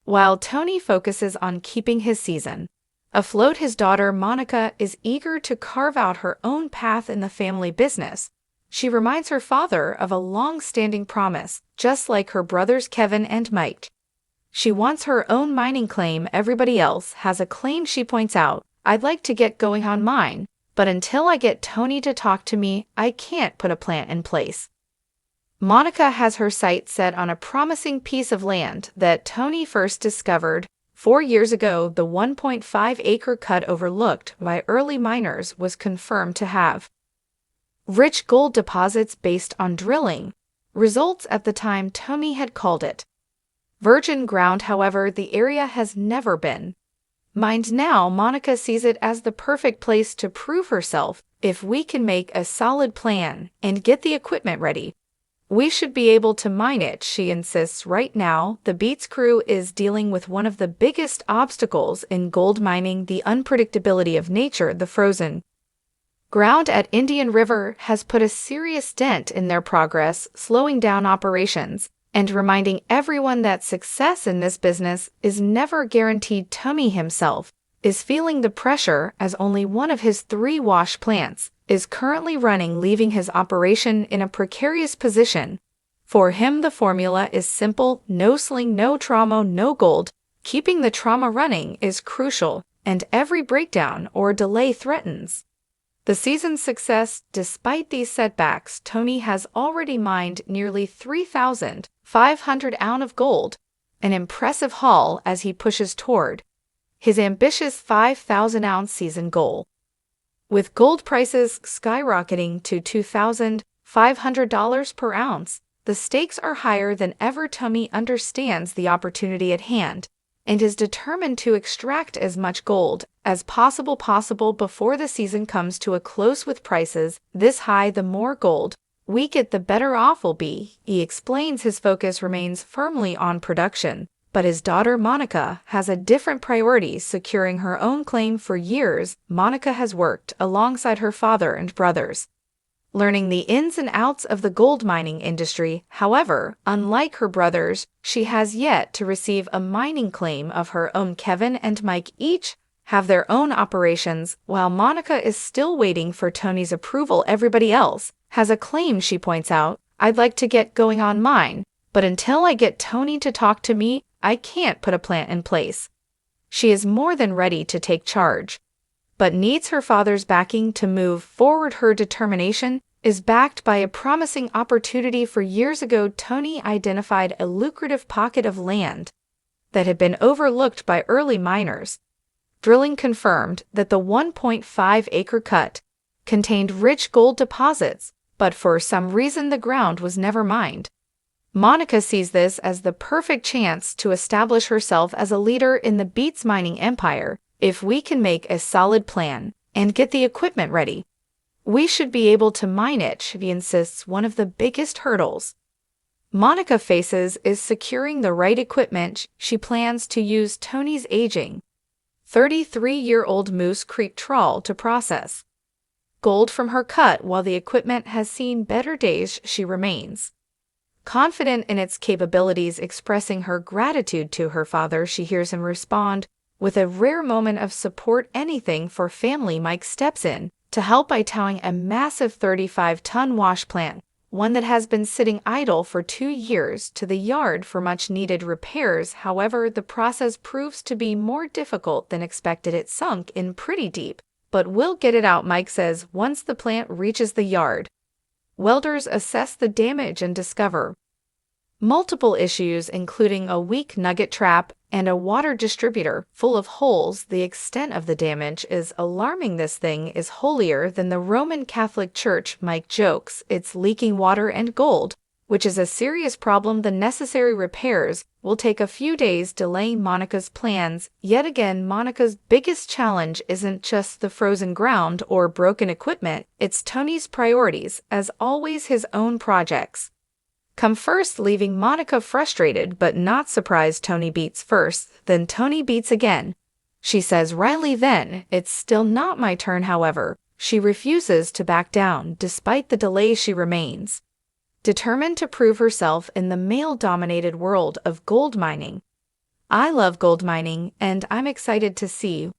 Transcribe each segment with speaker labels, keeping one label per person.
Speaker 1: while Tony focuses on keeping his season afloat. His daughter Monica is eager to carve out her own path in the family business. She reminds her father of a long-standing promise, just like her brothers Kevin and Mike. She wants her own mining claim. Everybody else has a claim, she points out. I'd like to get going on mine, but until I get Tony to talk to me, I can't put a plan in place. Monica has her sights set on a promising piece of land that Tony first discovered 4 years ago. The 1.5-acre cut overlooked by early miners was confirmed to have rich gold deposits based on drilling results. At the time, Tony had called it virgin ground. However, the area has never been mined. Now, Monica sees it as the perfect place to prove herself. If we can make a solid plan and get the equipment ready, we should be able to mine it, she insists. Right now, the Beets crew is dealing with one of the biggest obstacles in gold mining: the unpredictability of nature. The frozen ground at Indian River has put a serious dent in their progress, slowing down operations and reminding everyone that success in this business is never guaranteed. Tony himself is feeling the pressure as only one of his 3 wash plants is currently running, leaving his operation in a precarious position. For him, the formula is simple: no sling, no trauma, no gold. Keeping the trauma running is crucial, and every breakdown or delay threatens the season's success. Despite these setbacks, Tony has already mined nearly 3,500 ounces of gold, an impressive haul as he pushes toward his ambitious 5,000-ounce season goal. With gold prices skyrocketing to $2,500 per ounce, the stakes are higher than ever. Tony understands the opportunity at hand and is determined to extract as much gold as possible before the season comes to a close. With prices this high, the more gold we get, the better off we'll be. He explains his focus remains firmly on production, but his daughter Monica has a different priority: securing her own claim. For years, Monica has worked alongside her father and brothers, learning the ins and outs of the gold mining industry. However, unlike her brothers, she has yet to receive a mining claim of her own. Kevin and Mike each have their own operations, while Monica is still waiting for Tony's approval. Everybody else has a claim, she points out. I'd like to get going on mine, but until I get Tony to talk to me, I can't put a plan in place. She is more than ready to take charge, but needs her father's backing to move forward. Her determination is backed by a promising opportunity. For years ago, Tony identified a lucrative pocket of land that had been overlooked by early miners. Drilling confirmed that the 1.5-acre cut contained rich gold deposits, but for some reason the ground was never mined. Monica sees this as the perfect chance to establish herself as a leader in the Beets mining empire. If we can make a solid plan and get the equipment ready, we should be able to mine it, she insists. One of the biggest hurdles Monica faces is securing the right equipment. She plans to use Tony's aging 33-year-old Moose Creek trawl to process gold from her cut. While the equipment has seen better days, she remains confident in its capabilities. Expressing her gratitude to her father, she hears him respond with a rare moment of support. Anything for family. Mike steps in to help by towing a massive 35-ton wash plant, one that has been sitting idle for 2 years, to the yard for much-needed repairs. However, the process proves to be more difficult than expected. It sunk in pretty deep, but we'll get it out, Mike says. Once the plant reaches the yard, welders assess the damage and discover multiple issues, including a weak nugget trap and a water distributor full of holes. The extent of the damage is alarming. This thing is holier than the Roman Catholic Church, Mike jokes. It's leaking water and gold, which is a serious problem. The necessary repairs will take a few days, delaying Monica's plans. Yet again, Monica's biggest challenge isn't just the frozen ground or broken equipment, it's Tony's priorities. As always, his own projects come first, leaving Monica frustrated but not surprised. Tony beats first, then Tony beats again. She says wryly, then, it's still not my turn. However, she refuses to back down. Despite the delay, she remains determined to prove herself in the male-dominated world of gold mining. I love gold mining, and I'm excited to see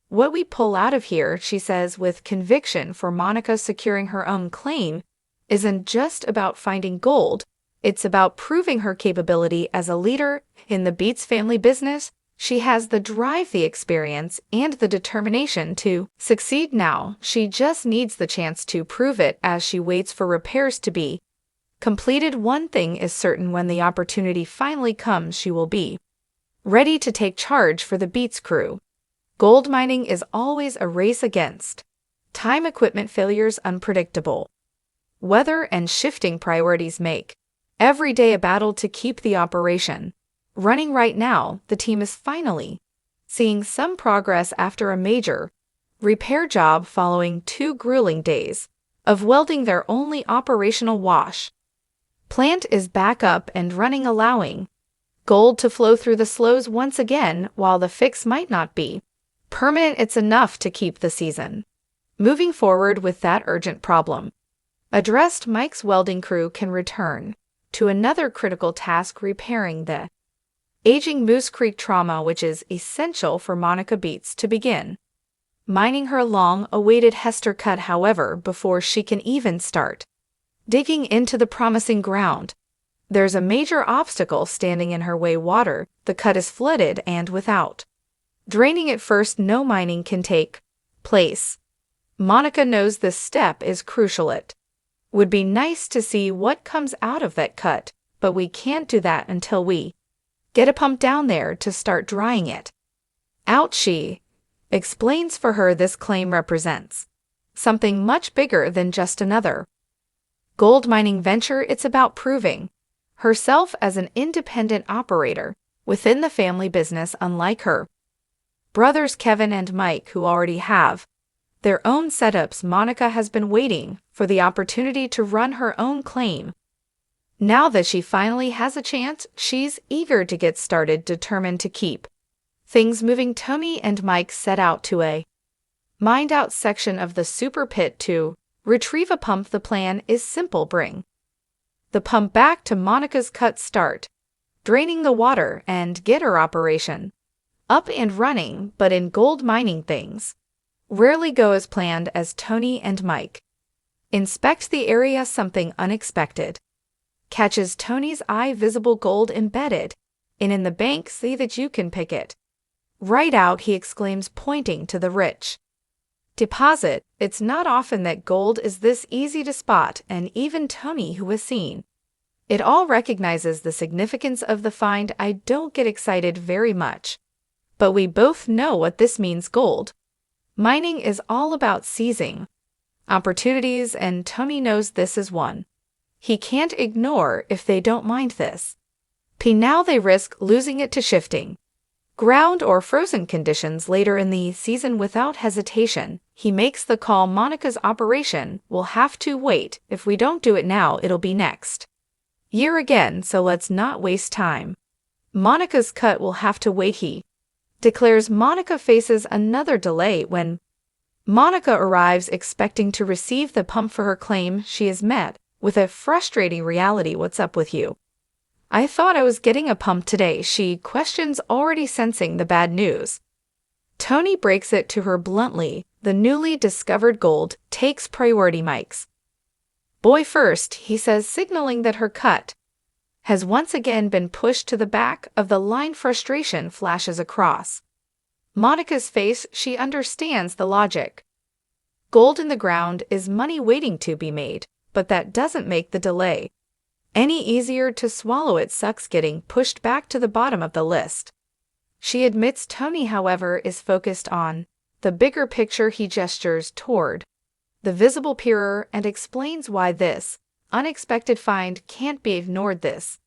Speaker 1: what we pull out of here, she says with conviction, for Monica securing her own claim isn't just about finding gold, it's about proving her capability as a leader in the Beets family business. She has the drive, the experience, and the determination to succeed now. She just needs the chance to prove it as she waits for repairs to be completed. One thing is certain: when the opportunity finally comes, she will be ready to take charge for the Beets crew. Gold mining is always a race against time, equipment failures, unpredictable weather, and shifting priorities make every day a battle to keep the operation running. Right now, the team is finally seeing some progress after a major repair job following 2 grueling days of welding. Their only operational wash plant is back up and running, allowing gold to flow through the sloughs once again. While the fix might not be permanent, it's enough to keep the season moving forward. With that urgent problem addressed, Mike's welding crew can return to another critical task: repairing the aging Moose Creek trauma, which is essential for Monica Beets to begin mining her long-awaited Hester cut. However, before she can even start digging into the promising ground, there's a major obstacle standing in her way: water. The cut is flooded, and without draining it first, no mining can take place. Monica knows this step is crucial. It would be nice to see what comes out of that cut, but we can't do that until we get a pump down there to start drying it out. She explains for her this claim represents something much bigger than just another gold mining venture. It's about proving herself as an independent operator within the family business. Unlike her brothers Kevin and Mike, who already have their own setups, Monica has been waiting for the opportunity to run her own claim. Now that she finally has a chance, she's eager to get started, determined to keep things moving. Tony and Mike set out to a mined-out section of the super pit to retrieve a pump. The plan is simple: bring the pump back to Monica's cut, start draining the water, and get her operation up and running. But in gold mining, things rarely go as planned. As Tony and Mike inspect the area, something unexpected catches Tony's eye: visible gold embedded in the bank. See that you can pick it right out, he exclaims, pointing to the rich deposit. It's not often that gold is this easy to spot, and even Tony, who has seen it all, recognizes the significance of the find. I don't get excited very much, but we both know what this means. Gold mining is all about seizing opportunities, and Tony knows this is one he can't ignore. If they don't mind this now, they risk losing it to shifting ground or frozen conditions later in the season. Without hesitation, he makes the call: Monica's operation will have to wait. If we don't do it now, it'll be next year again, so let's not waste time. Monica's cut will have to wait, he declares. Monica faces another delay. When Monica arrives expecting to receive the pump for her claim, she is met with a frustrating reality. What's up with you? I thought I was getting a pump today, she questions, already sensing the bad news. Tony breaks it to her bluntly: the newly discovered gold takes priority. Mike's boy first, he says, signaling that her cut has once again been pushed to the back of the line. Frustration flashes across Monica's face. She understands the logic. Gold in the ground is money waiting to be made, but that doesn't make the delay any easier to swallow. It sucks getting pushed back to the bottom of the list, she admits. Tony, however, is focused on the bigger picture. He gestures toward the visible pier and explains why this unexpected find can't be ignored. This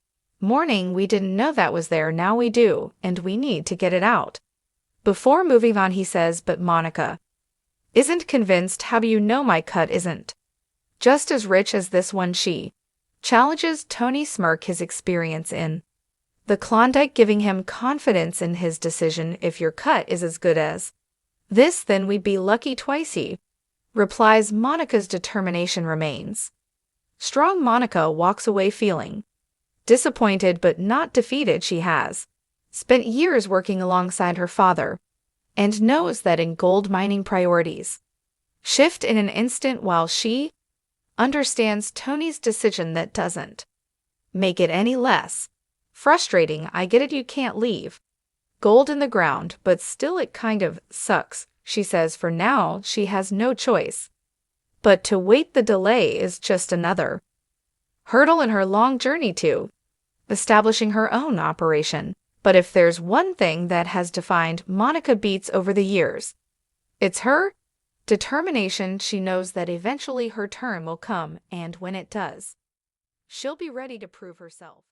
Speaker 1: morning we didn't know that was there, now we do, and we need to get it out before moving on, he says. But Monica isn't convinced. How do you know my cut isn't just as rich as this one? She challenges. Tony smirk, his experience in the Klondike giving him confidence in his decision. If your cut is as good as this, then we'd be lucky twice, he replies. Monica's determination remains strong. Monica walks away feeling disappointed but not defeated. She has spent years working alongside her father, and knows that in gold mining priorities shift in an instant while she understands Tony's decision that doesn't make it any less frustrating. I get it, you can't leave gold in the ground, but still it kind of sucks, she says. For now, she has no choice but to wait. The delay is just another hurdle in her long journey to establishing her own operation. But if there's one thing that has defined Monica Beets over the years, it's her determination. She knows that eventually her turn will come, and when it does, she'll be ready to prove herself.